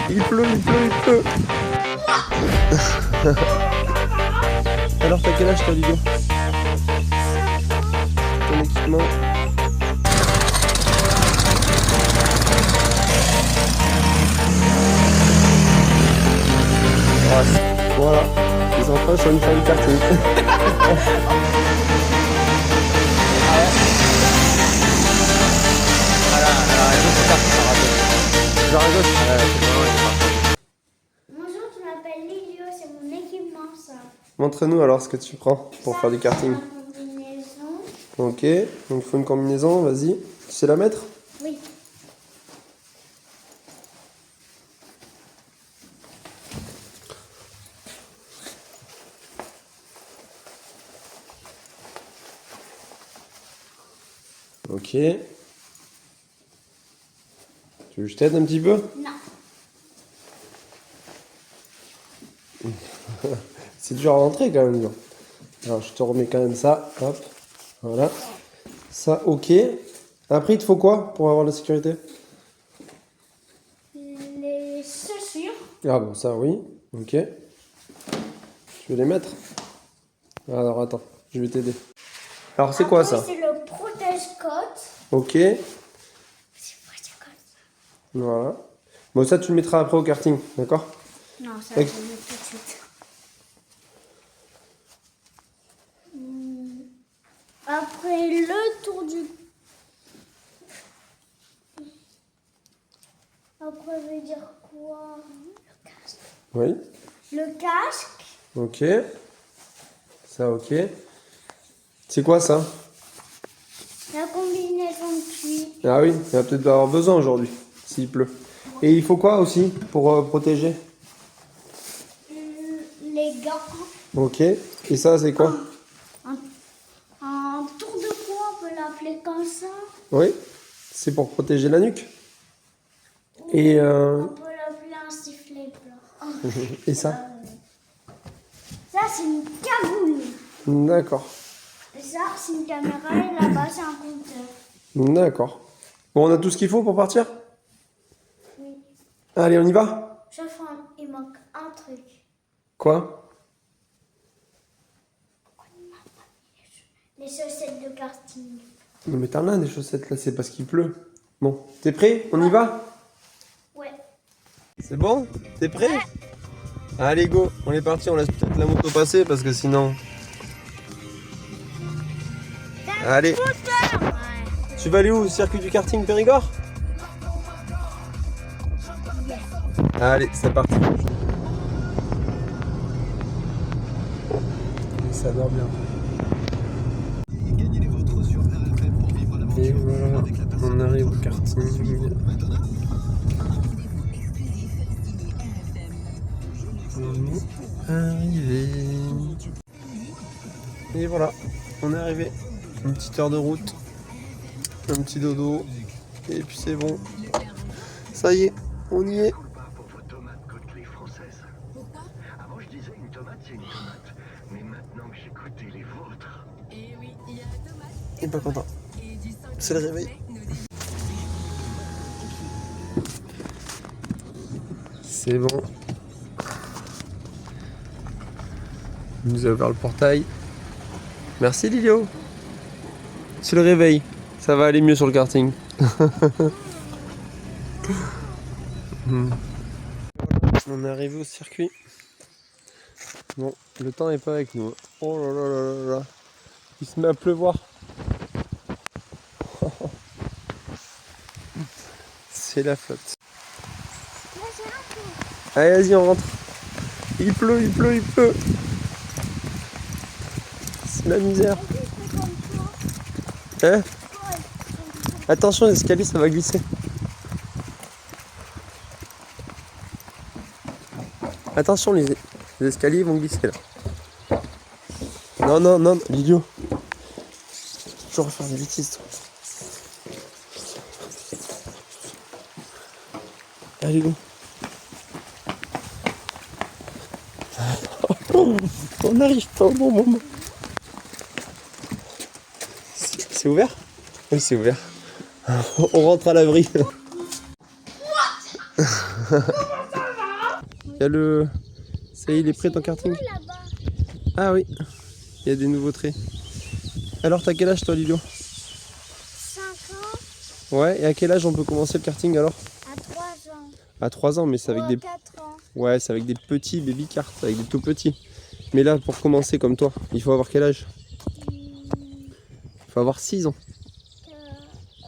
Il pleut, il pleut, il pleut. Alors, t'as quel âge, toi, Lilo? Ton équipement? Voilà, les enfants sont une fin de karting. Voilà, alors c'est parti, ça raconte. Genre à gauche. Bonjour, je m'appelle Lilio, c'est mon équipement ça. Montre-nous alors ce que tu prends pour faire du karting. C'est ma combinaison. Ok, donc il faut une combinaison, vas-y. Tu sais la mettre? Oui. Ok. Tu veux que je t'aide un petit peu? Non. C'est dur à rentrer quand même. Dur. Alors je te remets quand même ça. Hop. Voilà. Ça, ok. Après, il te faut quoi pour avoir la sécurité? Les chaussures. Ah bon, ça oui. Ok. Tu veux les mettre? Alors attends, je vais t'aider. Alors c'est quoi Après, ça? c'est le protège-côte. Ok. C'est protège-côte. Voilà. Bon, ça tu le mettras après au karting, d'accord? Non, ça Ok. je le mets tout de suite. Après le tour du... Après, je vais dire quoi? Le casque. Oui. Le casque. Ok. Ça, ok. C'est quoi ça? La combinaison de cuir. Ah oui, il va peut-être avoir besoin aujourd'hui, s'il pleut. Et il faut quoi aussi pour protéger? Les gants. Ok. Et ça, c'est quoi? Un tour de cou, on peut l'appeler comme ça. Oui. C'est pour protéger la nuque. Et, On peut l'appeler un sifflet blanc. et ça? Ça, c'est une cagoule. D'accord. Et ça, c'est une caméra et là-bas, c'est un compteur. D'accord. Bon, on a tout ce qu'il faut pour partir? Oui. Allez, on y va? Sauf il manque un truc. Quoi? Les chaussettes de karting. Non mais t'en as des chaussettes là, c'est parce qu'il pleut. Bon, t'es prêt? On y va? Ouais. C'est bon? T'es prêt? Allez, go, on est parti, on laisse peut-être la moto passer parce que sinon... Allez. Tu vas aller où? Au circuit du karting Périgord? Allez, c'est parti. Ça dort bien. Et voilà, on arrive au karting. On est arrivé. Et voilà, on est arrivé. Une petite heure de route, un petit dodo, et puis c'est bon. Ça y est, on y est. Pour vos tomates côtelées françaises. Avant je disais une tomate c'est une tomate, mais maintenant que j'ai goûté les vôtres. Il est pas content. C'est le réveil. C'est bon. Il nous a ouvert le portail. Merci Lilio. C'est le réveil. Ça va aller mieux sur le karting. On est arrivé au circuit. Bon, le temps n'est pas avec nous. Oh là là là là là. Il se met à pleuvoir. C'est la flotte. Allez, vas-y, on rentre. Il pleut, il pleut, il pleut. C'est la misère. Hein? Attention, l'escalier, ça va glisser. Attention, les escaliers vont glisser là. Non, non, non, l'idiot. Je vais refaire une bêtise, toi. Allez, go. On n'arrive pas au bon moment. C'est ouvert? Oui, c'est ouvert. On rentre à l'abri. Il y a le... Ça y est, il est prêt ton karting? Là-bas. Ah oui, il y a des nouveaux traits. Alors t'as quel âge toi Lilio? 5 ans Ouais, et à quel âge on peut commencer le karting alors? à 3 ans. À 3 ans, mais c'est avec Ou à des... 4 ans. Ouais, c'est avec des petits baby karts, avec des tout petits. Mais là, pour commencer comme toi, il faut avoir quel âge? Il faut avoir 6 ans.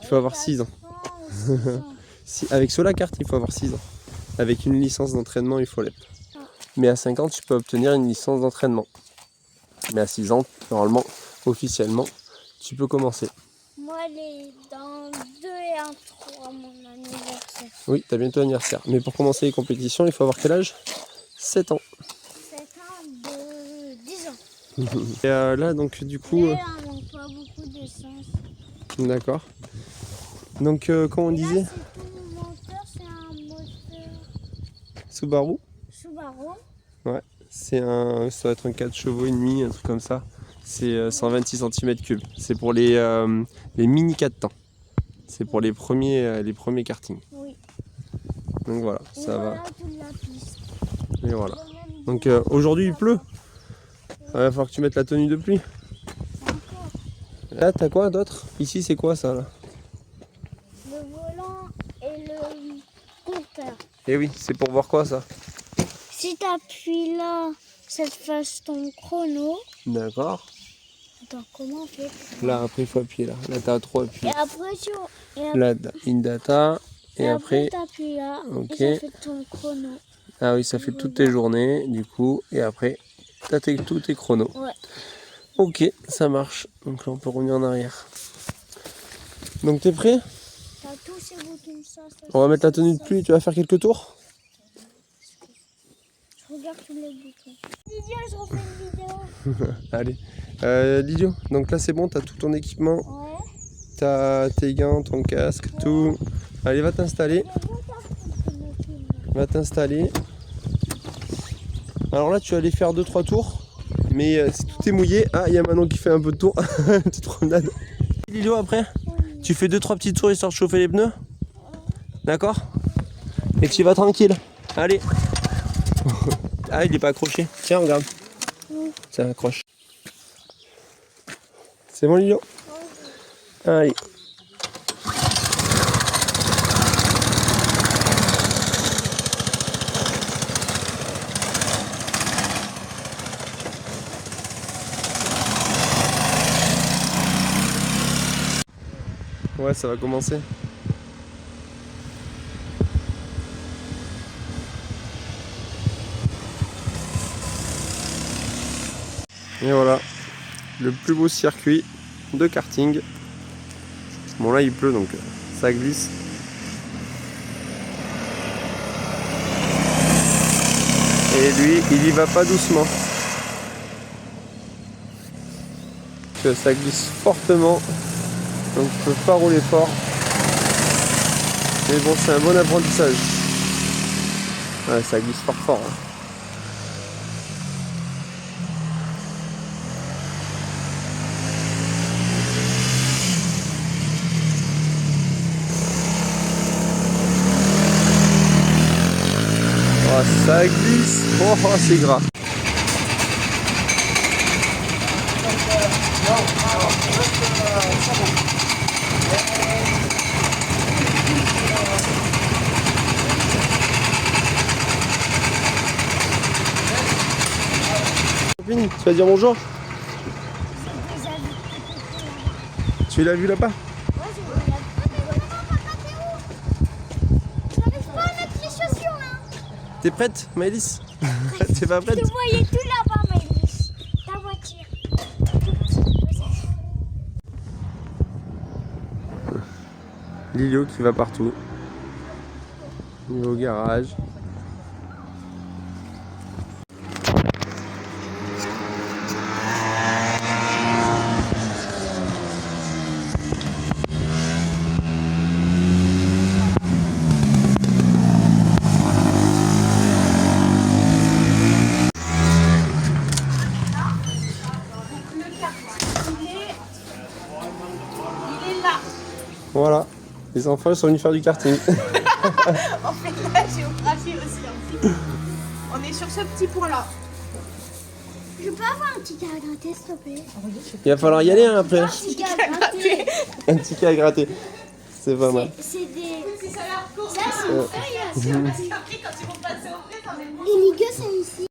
Il faut avoir 6 ans. Avec Sola Kart, il faut avoir 6 ans. Avec une licence d'entraînement, il faut l'être. Mais à 5 ans, tu peux obtenir une licence d'entraînement. Mais à 6 ans, normalement, officiellement, tu peux commencer. Moi, dans 2 et 1 3, mon anniversaire. Oui, tu as bientôt l'anniversaire. Mais pour commencer les compétitions, il faut avoir quel âge? 7 ans. 7 ans de 10 ans. Et là, donc, du coup... Mais on manque pas beaucoup d'essence. D'accord. Donc, comme on Et là, disait, c'est tout mon moteur, c'est un moteur Subaru, Subaru. ouais, ça doit être un 4 chevaux et demi, un truc comme ça. C'est 126 cm3. C'est pour les mini 4 temps. C'est pour les premiers kartings. Oui. Donc voilà, Et ça voilà va. toute la piste. Et voilà. Donc aujourd'hui il pleut. Il va falloir que tu mettes la tenue de pluie. Encore. Là, t'as quoi d'autre? Ici, c'est quoi ça là? Le volant et le compteur. Eh oui, c'est pour voir quoi ça? Si tu appuies là, ça te fasse ton chrono. D'accord. Attends, comment on fait? Là, après, il faut appuyer là. Là, t'as trop appuyé. Et après, Là, in data. Et après, tu appuies là. ok. Et ça fait ton chrono. ah oui, ça fait toutes tes journées, du coup. Et après, t'as tous tes chronos. Ouais. Ok, ça marche. Donc là, on peut revenir en arrière. Donc, t'es prêt? T'as tous ces boutons, ça. On va mettre la tenue de pluie. Tu vas faire quelques tours? Je regarde tous les boutons. Didier, je refais une vidéo. Allez. Lilio, donc là, c'est bon, t'as tout ton équipement. Ouais. T'as tes gants, ton casque, tout. Allez, va t'installer. Va t'installer. Alors là, tu vas aller faire 2-3 tours. Mais si tout est mouillé, ah, il y a Manon qui fait un peu de tour. Petite promenade. Lilio, après, tu fais 2-3 petits tours histoire de chauffer les pneus. D'accord? Et tu y vas tranquille. Allez. Ah, il est pas accroché. Tiens, regarde. Ça accroche. C'est bon, Lilio? Allez. Ouais, ça va commencer. Et voilà, le plus beau circuit de karting. Bon là il pleut donc ça glisse. Et lui, il y va pas doucement. Parce que ça glisse fortement. Donc je peux pas rouler fort. Mais bon, c'est un bon apprentissage. Ouais, ça glisse fort. Hein. Oh, ça glisse. Oh, c'est gras. Tu vas dire bonjour? Tu l'as vu là-bas? J'arrive pas à mettre les chaussures là. T'es prête, Maëlys? T'es pas prête? Je voyais tout là-bas, Maëlys. Ta voiture. Lilio qui va partout. Il va au garage. Voilà, les enfants sont venus faire du karting. On fait de la géographie aussi en plus. On est sur ce petit point-là. Je peux avoir un ticket à gratter, s'il te plaît? Il va falloir y aller hein, après. Un ticket à gratter. Un ticket à gratter. C'est pas mal. C'est des... Si ça a l'air court, Ça, c'est une feuille. parce qu'après, quand ils vont passer au vrai, t'en es bon. Et les gueux, c'est ici.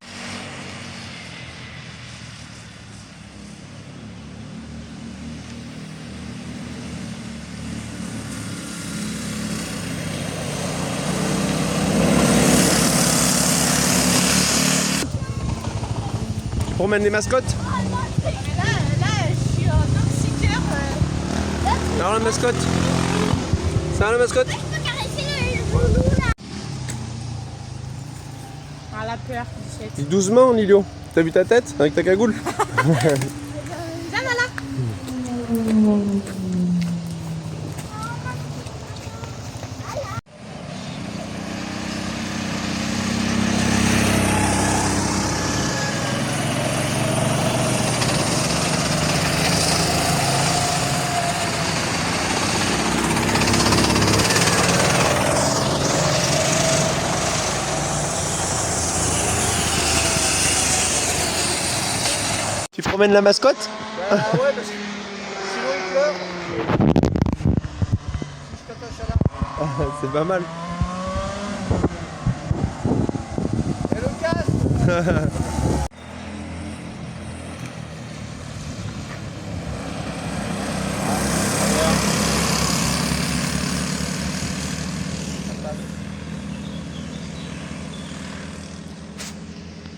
Tu promènes les mascottes? Là, je suis en toxiqueur. Alors la mascotte? Ça va la mascotte? Je peux caresser le boulot, là. Ah, la peur, Bichette. Dis doucement Lilio. T'as vu ta tête avec ta cagoule? Tu promènes la mascotte? Bah ouais, parce que sinon il pleure. Je t'attache à la... C'est pas mal. Et le casque.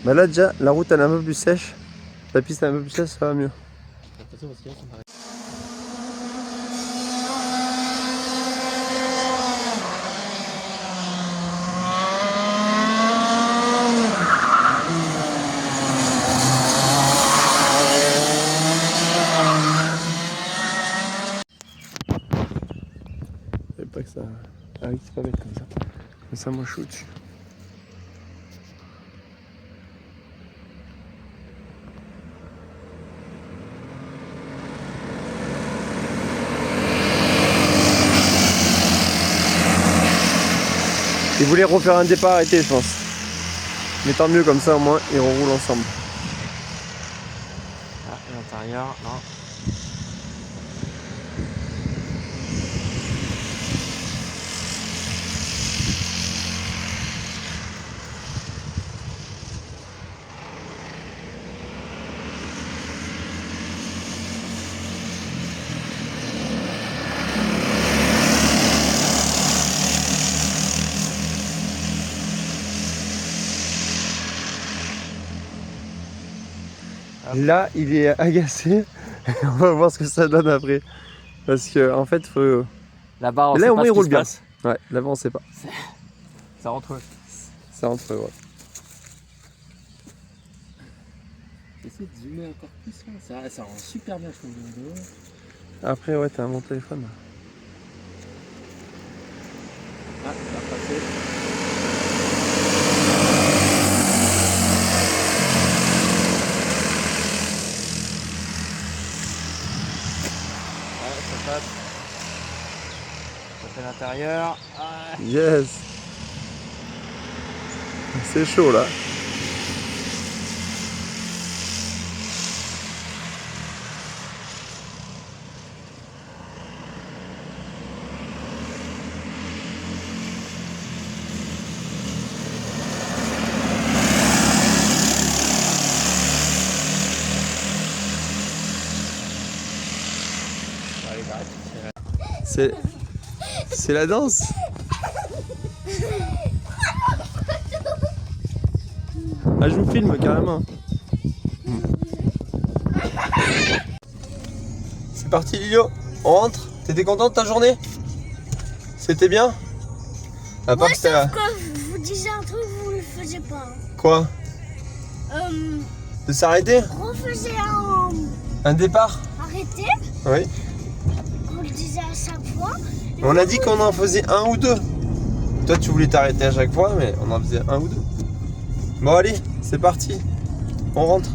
Bah là déjà la route elle est un peu plus sèche. La piste est un peu plus sèche, ça va mieux. Je savais pas que ça... Ah oui, c'est pas bête comme ça. Comme ça moi je suis au-dessus. Ils voulaient refaire un départ arrêté je pense. Mais tant mieux comme ça au moins ils reroulent ensemble. Ah, l'intérieur, non. Là il est agacé. On va voir ce que ça donne après. Parce que en fait faut... Là-bas, on Là sait au pas moins ce il qui roule se bien. passe. Ouais, là-bas on sait pas. Ça rentre. Ça rentre ouais. J'essaie de zoomer encore plus là. Ça rend super bien, je trouve, le vidéo. Après ouais t'as un bon téléphone. Ah, ça va passer. Ouais, ça passe. Ça fait l'intérieur. Ah. Yes. C'est chaud là. C'est la danse. Ah je vous filme carrément. C'est parti Lilio, on rentre. T'étais content de ta journée? C'était bien? À part Ouais, que c'était... sauf que je vous disais un truc, vous le faisiez pas. Quoi? Euh, De s'arrêter? refaisez Un départ? arrêté, Oui. on le disait à chaque fois. On a dit qu'on en faisait un ou deux. Toi tu voulais t'arrêter à chaque fois mais on en faisait un ou deux. Bon allez, c'est parti. On rentre.